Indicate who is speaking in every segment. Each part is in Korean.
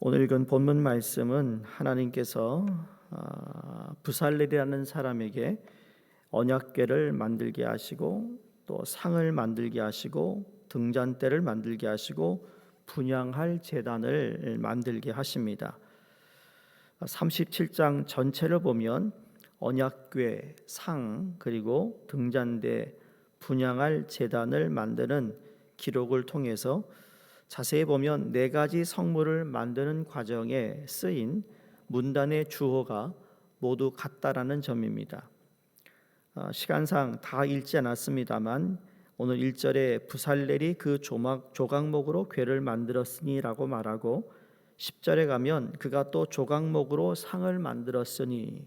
Speaker 1: 오늘 읽은 본문 말씀은 하나님께서 부살렐이라는 사람에게 언약궤를 만들게 하시고 또 상을 만들게 하시고 등잔대를 만들게 하시고 분향할 제단을 만들게 하십니다. 37장 전체를 보면 언약궤, 상, 그리고 등잔대, 분향할 제단을 만드는 기록을 통해서 자세히 보면 네 가지 성물을 만드는 과정에 쓰인 문단의 주어가 모두 같다라는 점입니다. 시간상 다 읽지 않았습니다만 오늘 1절에 부살렐이 그 조각목으로 궤를 만들었으니라고 말하고 10절에 가면 그가 또 조각목으로 상을 만들었으니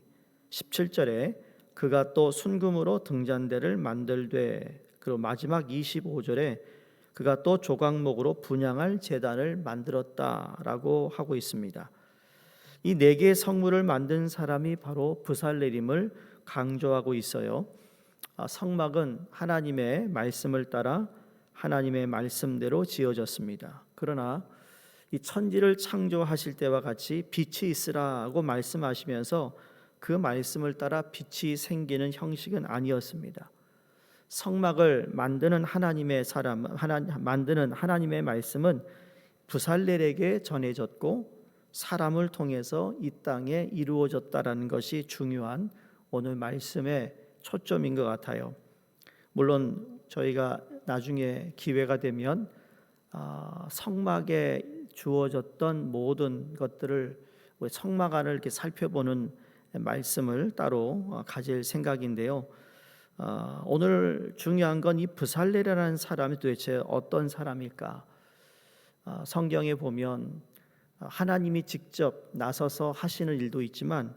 Speaker 1: 17절에 그가 또 순금으로 등잔대를 만들되 그리고 마지막 25절에 그가 또 조각목으로 분향할 제단을 만들었다라고 하고 있습니다. 이 네 개의 성물을 만든 사람이 바로 부살렐임을 강조하고 있어요. 성막은 하나님의 말씀을 따라 하나님의 말씀대로 지어졌습니다. 그러나 이 천지를 창조하실 때와 같이 빛이 있으라고 말씀하시면서 그 말씀을 따라 빛이 생기는 형식은 아니었습니다. 성막을 만드는 만드는 하나님의 말씀은 부살렐에게 전해졌고 사람을 통해서 이 땅에 이루어졌다라는 것이 중요한 오늘 말씀의 초점인 것 같아요. 물론 저희가 나중에 기회가 되면 성막에 주어졌던 모든 것들을 성막 안을 이렇게 살펴보는 말씀을 따로 가질 생각인데요. 오늘 중요한 건 이 부살렐이라는 사람이 도대체 어떤 사람일까? 성경에 보면 하나님이 직접 나서서 하시는 일도 있지만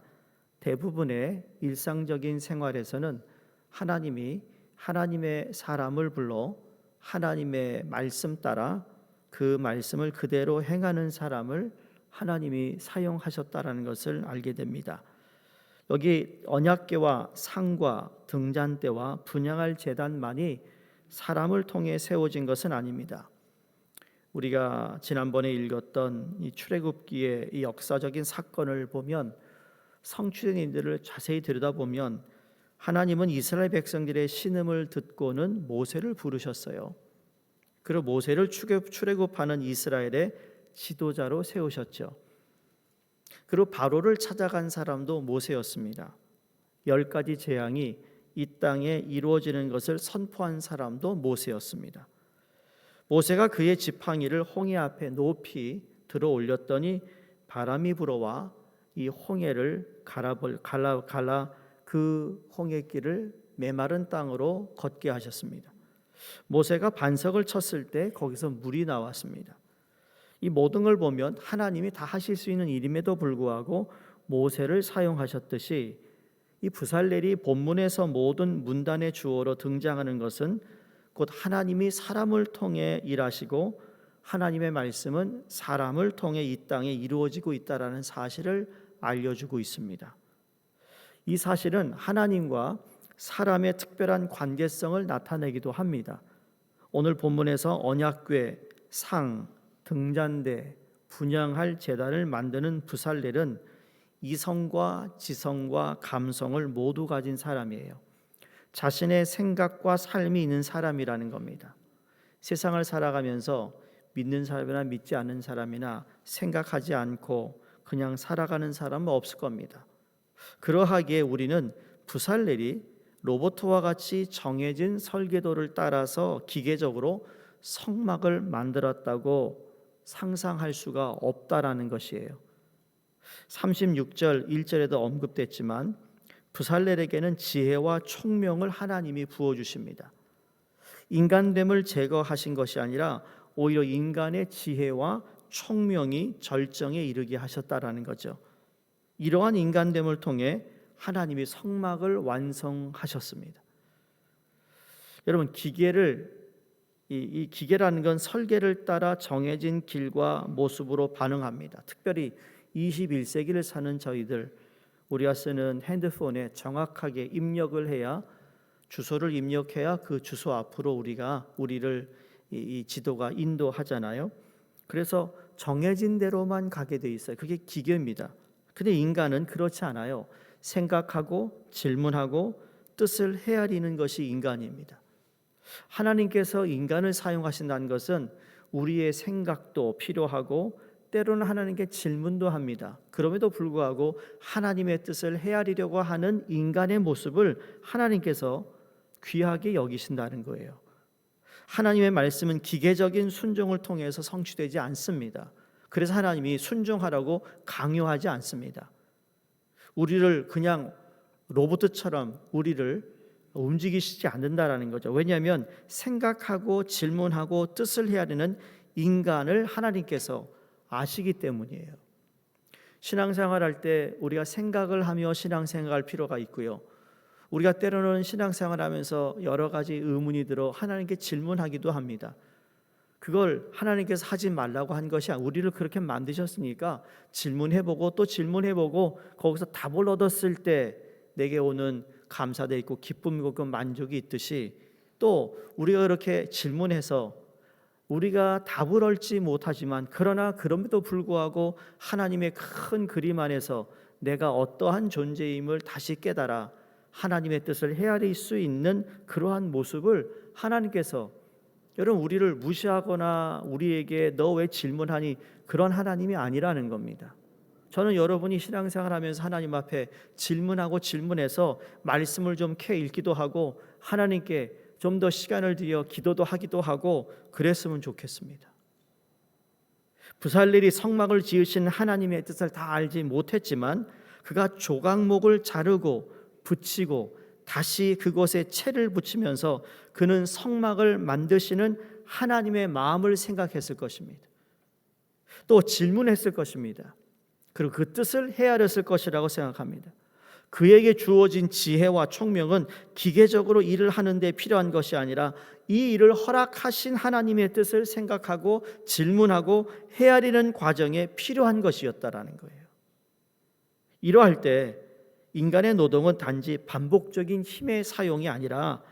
Speaker 1: 대부분의 일상적인 생활에서는 하나님이 하나님의 사람을 불러 하나님의 말씀 따라 그 말씀을 그대로 행하는 사람을 하나님이 사용하셨다라는 것을 알게 됩니다. 여기 언약궤와 상과 등잔대와 분향할 제단만이 사람을 통해 세워진 것은 아닙니다. 우리가 지난번에 읽었던 이 출애굽기의 이 역사적인 사건을 보면 성취된 일들을 자세히 들여다보면 하나님은 이스라엘 백성들의 신음을 듣고는 모세를 부르셨어요. 그리고 모세를 출애굽하는 이스라엘의 지도자로 세우셨죠. 그리고 바로를 찾아간 사람도 모세였습니다. 10가지 재앙이 이 땅에 이루어지는 것을 선포한 사람도 모세였습니다. 모세가 그의 지팡이를 홍해 앞에 높이 들어 올렸더니 바람이 불어와 이 홍해를 갈라 그 홍해길을 메마른 땅으로 걷게 하셨습니다. 모세가 반석을 쳤을 때 거기서 물이 나왔습니다. 이 모든 걸 보면 하나님이 다 하실 수 있는 일임에도 불구하고 모세를 사용하셨듯이 이 부살렐이 본문에서 모든 문단의 주어로 등장하는 것은 곧 하나님이 사람을 통해 일하시고 하나님의 말씀은 사람을 통해 이 땅에 이루어지고 있다라는 사실을 알려주고 있습니다. 이 사실은 하나님과 사람의 특별한 관계성을 나타내기도 합니다. 오늘 본문에서 언약궤, 상, 등잔대, 분향할 제단을 만드는 부살렐은 이성과 지성과 감성을 모두 가진 사람이에요. 자신의 생각과 삶이 있는 사람이라는 겁니다. 세상을 살아가면서 믿는 사람이나 믿지 않는 사람이나 생각하지 않고 그냥 살아가는 사람은 없을 겁니다. 그러하기에 우리는 부살렐이 로봇과 같이 정해진 설계도를 따라서 기계적으로 성막을 만들었다고 상상할 수가 없다라는 것이에요. 36절 1절에도 언급됐지만 부살렐에게는 지혜와 총명을 하나님이 부어주십니다. 인간됨을 제거하신 것이 아니라 오히려 인간의 지혜와 총명이 절정에 이르게 하셨다라는 거죠. 이러한 인간됨을 통해 하나님이 성막을 완성하셨습니다. 여러분, 이 기계라는 건 설계를 따라 정해진 길과 모습으로 반응합니다. 특별히 21세기를 사는 저희들, 우리가 쓰는 핸드폰에 정확하게 입력을 해야, 주소를 입력해야 그 주소 앞으로 우리를 이 지도가 인도하잖아요. 그래서 정해진 대로만 가게 돼 있어요. 그게 기계입니다. 근데 인간은 그렇지 않아요. 생각하고 질문하고 뜻을 헤아리는 것이 인간입니다. 하나님께서 인간을 사용하신다는 것은 우리의 생각도 필요하고 때로는 하나님께 질문도 합니다. 그럼에도 불구하고 하나님의 뜻을 헤아리려고 하는 인간의 모습을 하나님께서 귀하게 여기신다는 거예요. 하나님의 말씀은 기계적인 순종을 통해서 성취되지 않습니다. 그래서 하나님이 순종하라고 강요하지 않습니다. 우리를 그냥 로봇처럼 우리를 움직이시지 않는다라는 거죠. 왜냐하면 생각하고 질문하고 뜻을 헤아리는 인간을 하나님께서 아시기 때문이에요. 신앙생활할 때 우리가 생각을 하며 신앙생활할 필요가 있고요. 우리가 때로는 신앙생활하면서 여러 가지 의문이 들어 하나님께 질문하기도 합니다. 그걸 하나님께서 하지 말라고 한 것이 아니라 우리를 그렇게 만드셨으니까 질문해보고 또 질문해보고 거기서 답을 얻었을 때 내게 오는 감사도 있고 기쁨이고 그 만족이 있듯이 또 우리가 그렇게 질문해서 우리가 답을 얻지 못하지만 그러나 그럼에도 불구하고 하나님의 큰 그림 안에서 내가 어떠한 존재임을 다시 깨달아 하나님의 뜻을 헤아릴 수 있는 그러한 모습을 하나님께서 여러분 우리를 무시하거나 우리에게 너 왜 질문하니 그런 하나님이 아니라는 겁니다. 저는 여러분이 신앙생활하면서 하나님 앞에 질문하고 질문해서 말씀을 좀 캐 읽기도 하고 하나님께 좀 더 시간을 들여 기도도 하기도 하고 그랬으면 좋겠습니다. 부살렐이 성막을 지으신 하나님의 뜻을 다 알지 못했지만 그가 조각목을 자르고 붙이고 다시 그곳에 채를 붙이면서 그는 성막을 만드시는 하나님의 마음을 생각했을 것입니다. 또 질문했을 것입니다. 그리고 그 뜻을 헤아렸을 것이라고 생각합니다. 그에게 주어진 지혜와 총명은 기계적으로 일을 하는 데 필요한 것이 아니라 이 일을 허락하신 하나님의 뜻을 생각하고 질문하고 헤아리는 과정에 필요한 것이었다라는 거예요. 이러할 때 인간의 노동은 단지 반복적인 힘의 사용이 아니라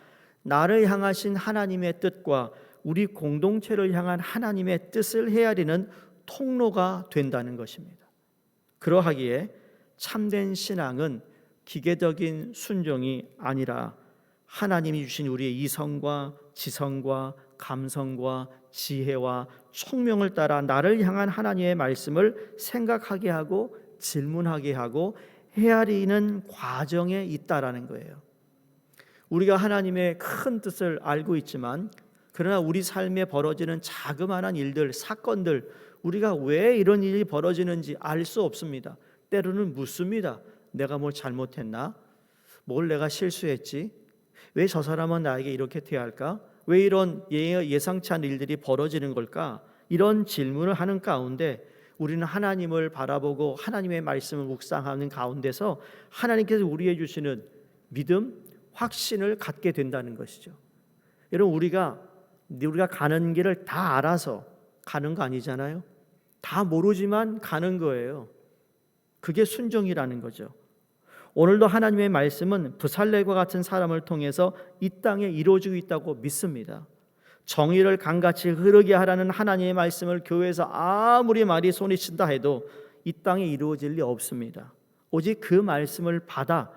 Speaker 1: 나를 향하신 하나님의 뜻과 우리 공동체를 향한 하나님의 뜻을 헤아리는 통로가 된다는 것입니다. 그러하기에 참된 신앙은 기계적인 순종이 아니라 하나님이 주신 우리의 이성과 지성과 감성과 지혜와 총명을 따라 나를 향한 하나님의 말씀을 생각하게 하고 질문하게 하고 헤아리는 과정에 있다라는 거예요. 우리가 하나님의 큰 뜻을 알고 있지만 그러나 우리 삶에 벌어지는 자그마한 일들, 사건들 우리가 왜 이런 일이 벌어지는지 알 수 없습니다. 때로는 묻습니다. 내가 뭘 잘못했나? 뭘 내가 실수했지? 왜 저 사람은 나에게 이렇게 대할까? 왜 이런 예상치 않은 일들이 벌어지는 걸까? 이런 질문을 하는 가운데 우리는 하나님을 바라보고 하나님의 말씀을 묵상하는 가운데서 하나님께서 우리에게 주시는 믿음, 확신을 갖게 된다는 것이죠. 여러분 우리가 가는 길을 다 알아서 가는 거 아니잖아요. 다 모르지만 가는 거예요. 그게 순종이라는 거죠. 오늘도 하나님의 말씀은 부살렐과 같은 사람을 통해서 이 땅에 이루어지고 있다고 믿습니다. 정의를 강같이 흐르게 하라는 하나님의 말씀을 교회에서 아무리 말이 손이 친다 해도 이 땅에 이루어질 리 없습니다. 오직 그 말씀을 받아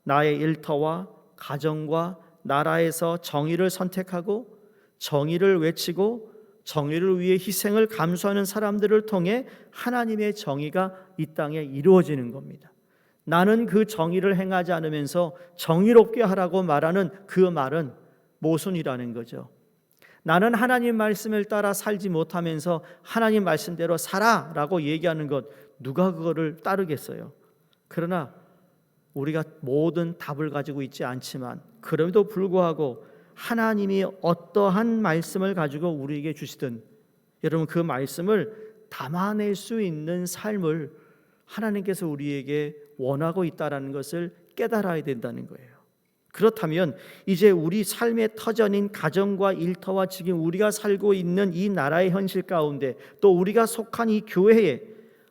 Speaker 1: 나의 일터와 가정과 나라에서 정의를 선택하고 정의를 외치고 정의를 위해 희생을 감수하는 사람들을 통해 하나님의 정의가 이 땅에 이루어지는 겁니다. 나는 그 정의를 행하지 않으면서 정의롭게 하라고 말하는 그 말은 모순이라는 거죠. 나는 하나님 말씀을 따라 살지 못하면서 하나님 말씀대로 살아라고 얘기하는 것 누가 그거를 따르겠어요? 그러나 우리가 모든 답을 가지고 있지 않지만 그럼에도 불구하고 하나님이 어떠한 말씀을 가지고 우리에게 주시든 여러분 그 말씀을 담아낼 수 있는 삶을 하나님께서 우리에게 원하고 있다는 것을 깨달아야 된다는 거예요. 그렇다면 이제 우리 삶의 터전인 가정과 일터와 지금 우리가 살고 있는 이 나라의 현실 가운데 또 우리가 속한 이 교회에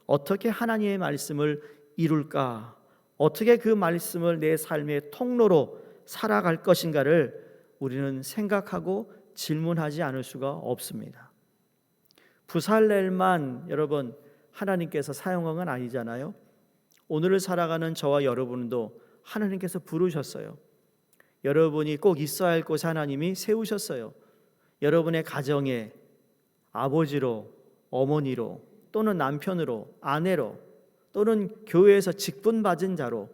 Speaker 1: 어떻게 하나님의 말씀을 이룰까? 어떻게 그 말씀을 내 삶의 통로로 살아갈 것인가를 우리는 생각하고 질문하지 않을 수가 없습니다. 부살렐만 여러분 하나님께서 사용한 건 아니잖아요. 오늘을 살아가는 저와 여러분도 하나님께서 부르셨어요. 여러분이 꼭 있어야 할 곳에 하나님이 세우셨어요. 여러분의 가정에 아버지로, 어머니로, 또는 남편으로, 아내로, 또는 교회에서 직분받은 자로,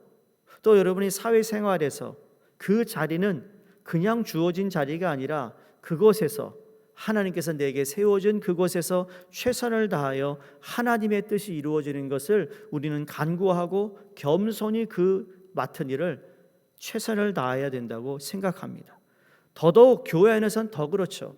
Speaker 1: 또 여러분이 사회생활에서 그 자리는 그냥 주어진 자리가 아니라 그곳에서 하나님께서 내게 세워준 그곳에서 최선을 다하여 하나님의 뜻이 이루어지는 것을 우리는 간구하고 겸손히 그 맡은 일을 최선을 다해야 된다고 생각합니다. 더더욱 교회 안에서는 더 그렇죠.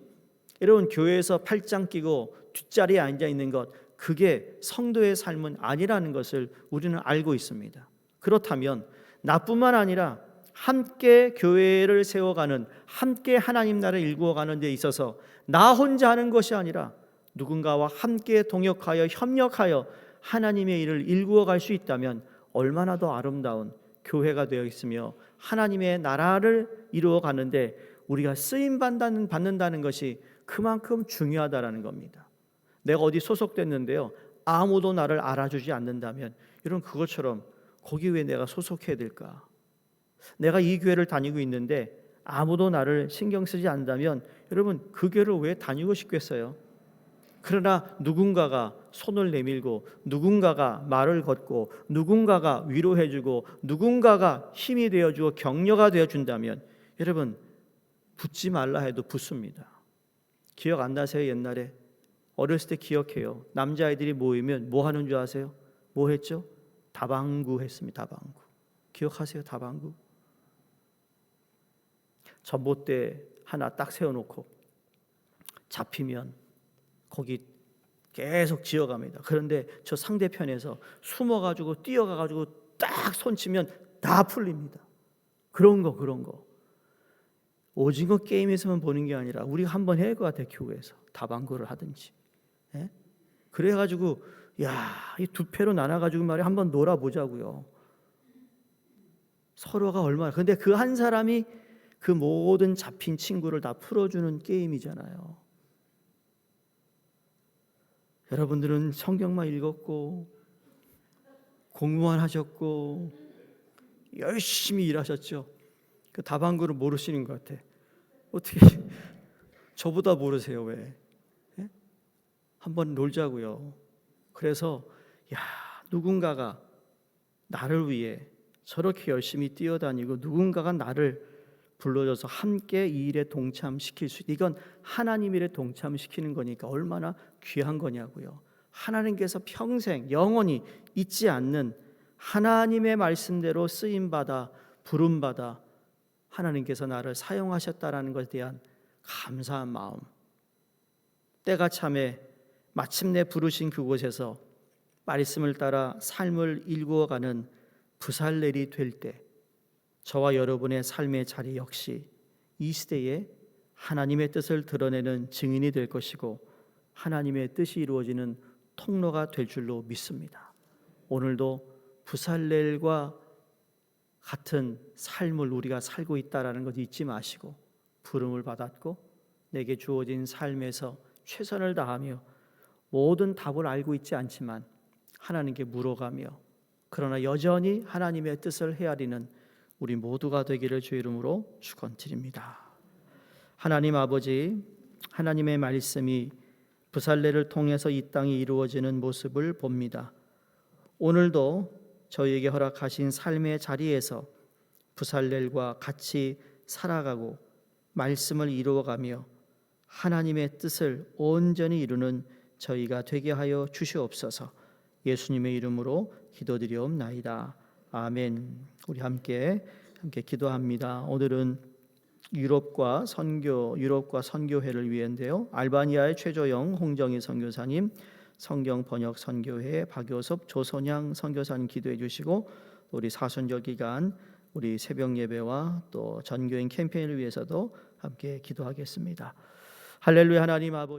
Speaker 1: 여러분, 교회에서 팔짱 끼고 뒷자리에 앉아 있는 것, 그게 성도의 삶은 아니라는 것을 우리는 알고 있습니다. 그렇다면 나뿐만 아니라 함께 교회를 세워가는, 함께 하나님 나라를 일구어가는 데 있어서 나 혼자 하는 것이 아니라 누군가와 함께 동역하여 협력하여 하나님의 일을 일구어갈 수 있다면 얼마나 더 아름다운 교회가 되어 있으며 하나님의 나라를 이루어가는데 우리가 쓰임받는다는 것이 그만큼 중요하다는 겁니다. 내가 어디 소속됐는데요, 아무도 나를 알아주지 않는다면 여러분, 그것처럼 거기 왜 내가 소속해야 될까? 내가 이 교회를 다니고 있는데 아무도 나를 신경 쓰지 않는다면 여러분, 그 교회를 왜 다니고 싶겠어요? 그러나 누군가가 손을 내밀고, 누군가가 말을 걷고, 누군가가 위로해주고, 누군가가 힘이 되어주고 격려가 되어준다면 여러분, 붙지 말라 해도 붙습니다. 기억 안 나세요? 옛날에 어렸을 때 기억해요. 남자아이들이 모이면 뭐 하는 줄 아세요? 뭐 했죠? 다방구 했습니다. 다방구. 기억하세요? 다방구. 전봇대 하나 딱 세워놓고 잡히면 거기 계속 지어갑니다. 그런데 저 상대편에서 숨어가지고 뛰어가가지고 딱 손치면 다 풀립니다. 그런 거. 오징어 게임에서만 보는 게 아니라 우리가 한번 해야 할 것 같아요. 교회에서 다방구를 하든지. 예? 그래가지고 이 두 패로 나눠가지고 말이야 한번 놀아보자고요. 서로가 얼마나. 근데 그 한 사람이 그 모든 잡힌 친구를 다 풀어주는 게임이잖아요. 여러분들은 성경만 읽었고 공부만 하셨고 열심히 일하셨죠. 그 다방구를 모르시는 것 같아. 어떻게 저보다 모르세요? 왜? 예? 한번 놀자고요. 그래서 누군가가 나를 위해 저렇게 열심히 뛰어다니고 누군가가 나를 불러줘서 함께 이 일에 동참시킬 수, 이건 하나님 일에 동참시키는 거니까 얼마나 귀한 거냐고요. 하나님께서 평생 영원히 잊지 않는 하나님의 말씀대로 쓰임받아 부름받아 하나님께서 나를 사용하셨다라는 것에 대한 감사한 마음, 때가 참에 마침내 부르신 그곳에서 말씀을 따라 삶을 일구어가는 부살렐이 될 때 저와 여러분의 삶의 자리 역시 이 시대에 하나님의 뜻을 드러내는 증인이 될 것이고 하나님의 뜻이 이루어지는 통로가 될 줄로 믿습니다. 오늘도 부살렐과 같은 삶을 우리가 살고 있다는 것을 잊지 마시고 부름을 받았고 내게 주어진 삶에서 최선을 다하며 모든 답을 알고 있지 않지만 하나님께 물어가며 그러나 여전히 하나님의 뜻을 헤아리는 우리 모두가 되기를 주의 이름으로 축원드립니다. 하나님 아버지, 하나님의 말씀이 부살렐을 통해서 이 땅에 이루어지는 모습을 봅니다. 오늘도 저희에게 허락하신 삶의 자리에서 부살렐과 같이 살아가고 말씀을 이루어가며 하나님의 뜻을 온전히 이루는 저희가 되게 하여 주시옵소서. 예수님의 이름으로 기도드리옵나이다. 아멘. 우리 함께 기도합니다. 오늘은 유럽과 선교회를 위한데요. 알바니아의 최조영 홍정희 선교사님, 성경 번역 선교회 박효섭 조선양 선교사님 기도해 주시고 우리 사순절 기간 우리 새벽 예배와 또 전교인 캠페인을 위해서도 함께 기도하겠습니다. 할렐루야. 하나님 아버지